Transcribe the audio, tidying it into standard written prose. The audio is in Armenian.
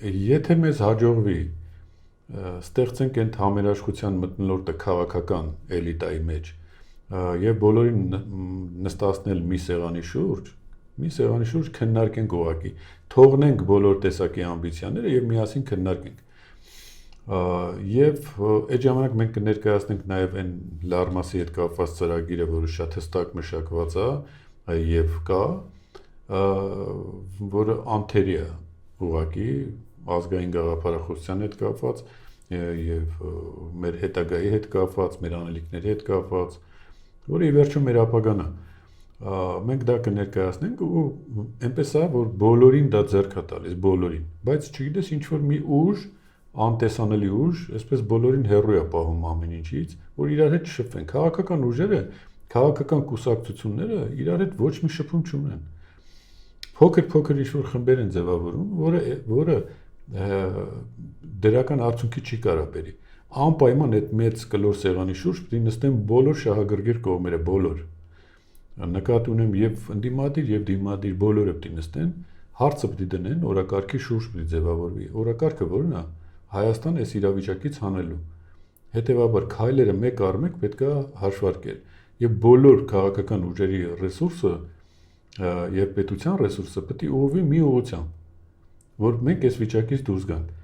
Եթե մեզ հաջողվի ստեղծենք այդ համերաշխության մթնոլորտը քաղաքական էլիտայի մեջ եւ բոլորին նստացնել մի սեղանի շուրջ քննարկենք ուղղակի, թողնենք բոլոր տեսակի ամբիցիաները եւ միասին քննարկենք։ Եվ այդ ժամանակ մենք կներկայացնենք նաեւ այն լարմասի հետ կապված ծրագիրը, որը շատ հստակ մշակված է եւ կա, որը անթերի է ուղղակի ազգային գաղափարախոսության հետ կապված եւ մեր հետագայի հետ կապված, մեր անելիքների հետ կապված, որը ի վերջո մեր ապագան է։ Մենք դա կներկայացնենք ու այնպես է, որ բոլորին դա ձեռք է տալիս, բոլորին, բայց չգիտես ինչ որ մի ուժ, անտեսանելի ուժ, այսպես բոլորին հեռու է պահում ամեն ինչից, որ իրար հետ շփվեն։ Քաղաքական ուժերը, քաղաքական կուսակցությունները իրար հետ ոչ մի շփում չունեն։ Փոքր ինչ որ խմբեր են ձևավորում, որը դրական արդյունքի չի կարող բերի։ Անպայման այդ մեծ կլոր սեղանի շուրջ պետք է նստեն բոլոր շահագրգիռ կողմերը, բոլոր։ Նկատի ունեմ եւ ընդդիմադիր եւ դիմադիր բոլորը պետք է նստեն, հարցը պետք է դնեն, օրակարգի շուրջ պետք է ձևավորվի։ Օրակարգը որն է։ Հայաստանը այս իրավիճակից հանելու։ Հետևաբար քայլերը մեկ առ մեկ պետք է հաշվարկել եւ բոլոր քաղաքական ուժերի ռեսուրսը եւ պետության ռեսուրսը պետք է ուղղվի մի ուղղությամբ, որ մենք այս վիճակից դուրս գանք։